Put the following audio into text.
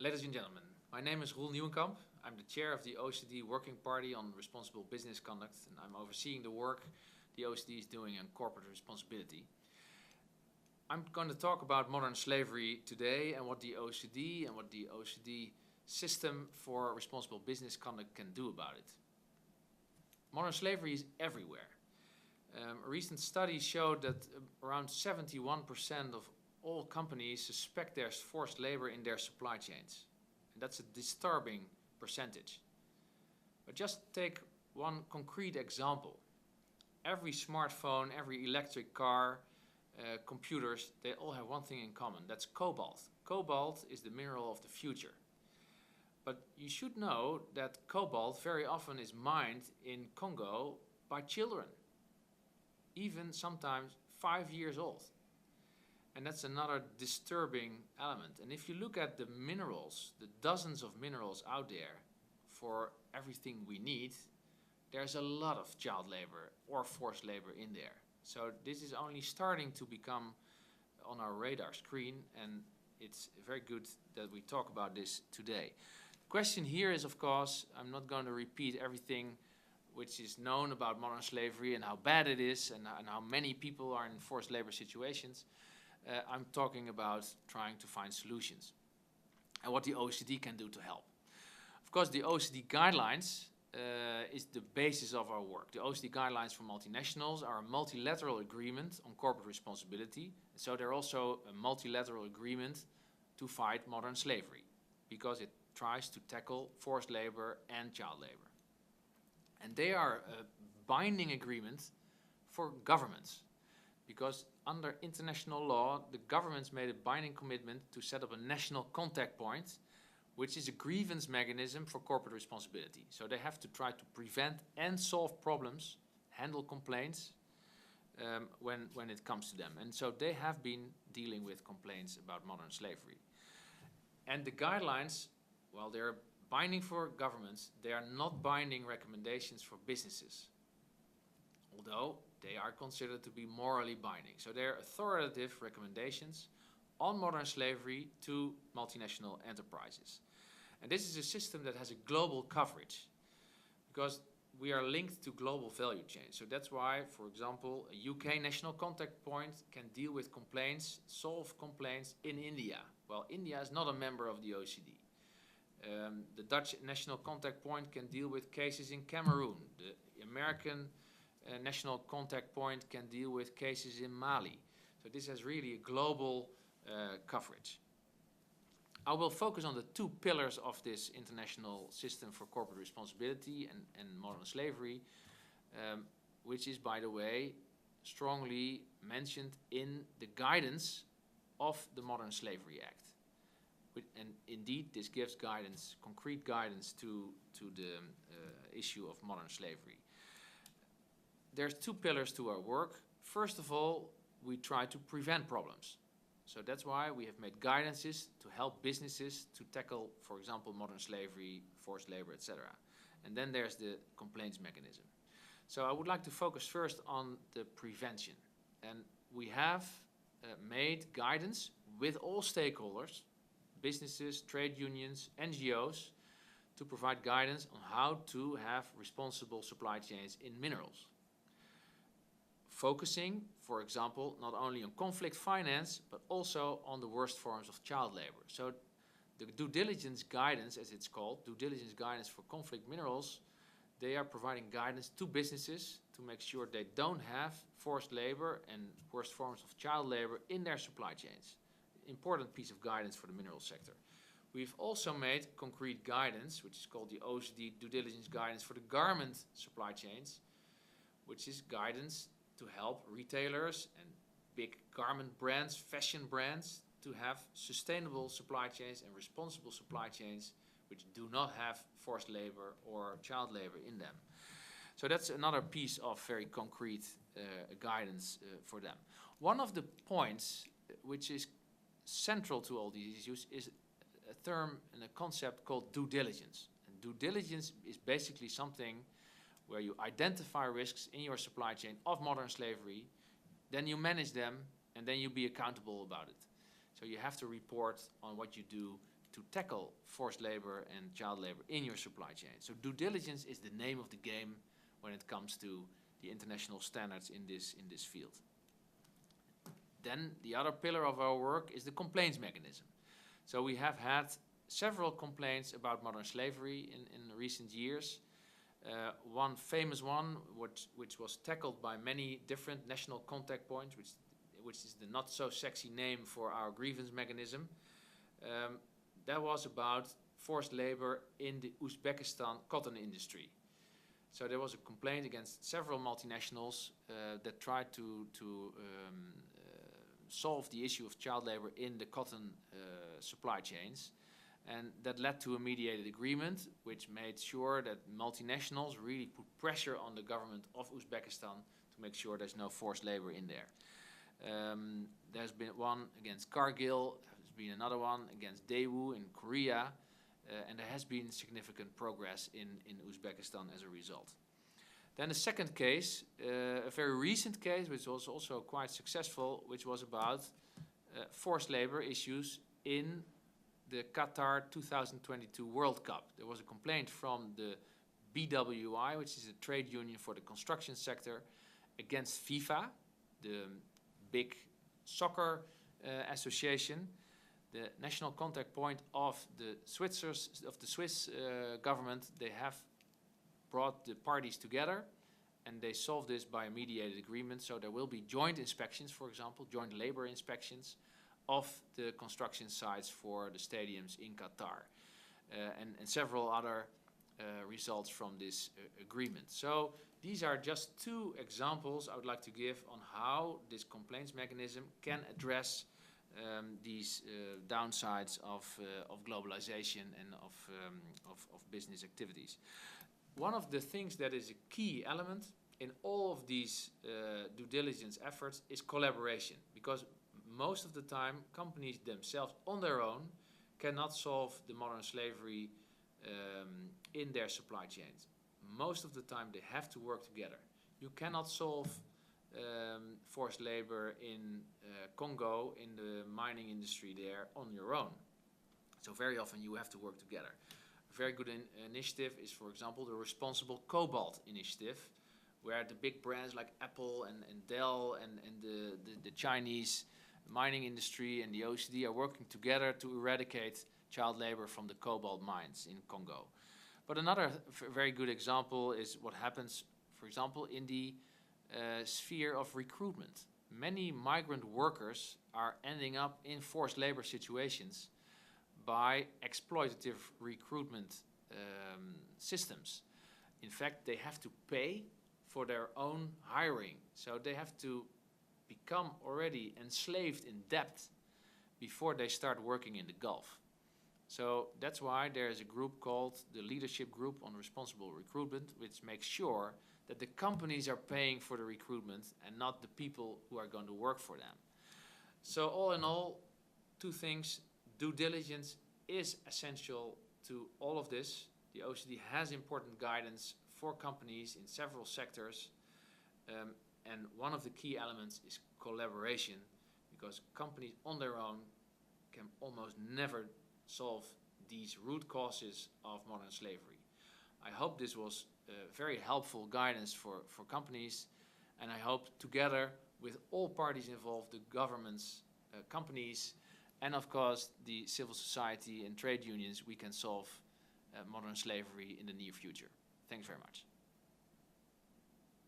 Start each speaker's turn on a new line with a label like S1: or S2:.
S1: Ladies and gentlemen, my name is Nieuwenkamp. I'm the chair of the OECD Working Party on Responsible Business Conduct, and I'm overseeing the work the OECD is doing on corporate responsibility. I'm going to talk about modern slavery today and what the OECD and what the OECD system for responsible business conduct can do about it. Modern slavery is everywhere. A recent study showed that around 71% of all companies suspect there's forced labor in their supply chains. And that's a disturbing percentage. But just take one concrete example. Every smartphone, every electric car, computers, they all have one thing in common. That's cobalt. Cobalt is the mineral of the future. But you should know that cobalt very often is mined in Congo by children, even sometimes 5 years old. And that's another disturbing element. And if you look at the minerals, the dozens of minerals out there for everything we need, there's a lot of child labor or forced labor in there. So this is only starting to become on our radar screen, and it's very good that we talk about this today. The question here is, of course, I'm not going to repeat everything which is known about modern slavery and how bad it is and how many people are in forced labor situations. I'm talking about trying to find solutions and what the OECD can do to help. Of course, the OECD Guidelines is the basis of our work. The OECD Guidelines for multinationals are a multilateral agreement on corporate responsibility. So they're also a multilateral agreement to fight modern slavery because it tries to tackle forced labor and child labor. And they are a binding agreement for governments, because under international law, the governments made a binding commitment to set up a national contact point, which is a grievance mechanism for corporate responsibility. So they have to try to prevent and solve problems, handle complaints when it comes to them. And so they have been dealing with complaints about modern slavery. And the guidelines, while they're binding for governments, they are not binding recommendations for businesses, although they are considered to be morally binding. So they're authoritative recommendations on modern slavery to multinational enterprises. And this is a system that has a global coverage because we are linked to global value chains. So that's why, for example, a UK national contact point can deal with complaints, solve complaints in India. Well, India is not a member of the OECD. The Dutch national contact point can deal with cases in Cameroon. The American national contact point can deal with cases in Mali. So this has really a global coverage. I will focus on the two pillars of this international system for corporate responsibility and modern slavery, which is, by the way, strongly mentioned in the guidance of the Modern Slavery Act. And indeed, this gives guidance, concrete guidance to the issue of modern slavery. There's two pillars to our work. First of all, we try to prevent problems. So that's why we have made guidances to help businesses to tackle, for example, modern slavery, forced labor, etc. And then there's the complaints mechanism. So I would like to focus first on the prevention. And we have made guidance with all stakeholders, businesses, trade unions, NGOs, to provide guidance on how to have responsible supply chains in minerals. Focusing, for example, not only on conflict finance, but also on the worst forms of child labor. So the due diligence guidance, as it's called, due diligence guidance for conflict minerals, they are providing guidance to businesses to make sure they don't have forced labor and worst forms of child labor in their supply chains. Important piece of guidance for the mineral sector. We've also made concrete guidance, which is called the OECD Due Diligence Guidance for the garment supply chains, which is guidance to help retailers and big garment brands, fashion brands, to have sustainable supply chains and responsible supply chains which do not have forced labor or child labor in them. So that's another piece of very concrete guidance for them. One of the points which is central to all these issues is a term and a concept called due diligence. And due diligence is basically something where you identify risks in your supply chain of modern slavery, then you manage them, and then you be accountable about it. So you have to report on what you do to tackle forced labor and child labor in your supply chain. So due diligence is the name of the game when it comes to the international standards in this field. Then the other pillar of our work is the complaints mechanism. So we have had several complaints about modern slavery in recent years. One famous one, which was tackled by many different national contact points, which is the not so sexy name for our grievance mechanism. That was about forced labor in the Uzbekistan cotton industry. So there was a complaint against several multinationals that tried to solve the issue of child labor in the cotton supply chains. And that led to a mediated agreement, which made sure that multinationals really put pressure on the government of Uzbekistan to make sure there's no forced labor in there. There's been one against Cargill, there's been another one against Daewoo in Korea, and there has been significant progress in Uzbekistan as a result. Then the second case, a very recent case, which was also quite successful, which was about forced labor issues in the Qatar 2022 World Cup. There was a complaint from the BWI, which is a trade union for the construction sector, against FIFA, the big soccer association. The national contact point of the Swiss government. They have brought the parties together and they solved this by a mediated agreement. So there will be joint inspections, for example, joint labor inspections of the construction sites for the stadiums in Qatar, and several other results from this agreement. So these are just two examples I would like to give on how this complaints mechanism can address these downsides of globalization and of business activities. One of the things that is a key element in all of these due diligence efforts is collaboration, because most of the time companies themselves on their own cannot solve the modern slavery in their supply chains. Most of the time they have to work together. You cannot solve forced labor in Congo in the mining industry there on your own. So very often you have to work together. A very good initiative is, for example, the Responsible Cobalt Initiative, where the big brands like Apple and Dell and the Chinese mining industry and the OECD are working together to eradicate child labor from the cobalt mines in Congo. But another very good example is what happens, for example, in the sphere of recruitment. Many migrant workers are ending up in forced labor situations by exploitative recruitment systems. In fact, they have to pay for their own hiring. So they have to become already enslaved in debt before they start working in the Gulf. So that's why there is a group called the Leadership Group on Responsible Recruitment, which makes sure that the companies are paying for the recruitment and not the people who are going to work for them. So all in all, two things. Due diligence is essential to all of this. The OECD has important guidance for companies in several sectors. And one of the key elements is collaboration, because companies on their own can almost never solve these root causes of modern slavery. I hope this was very helpful guidance for companies, and I hope together with all parties involved, the governments, companies, and of course the civil society and trade unions, we can solve modern slavery in the near future. Thanks very much.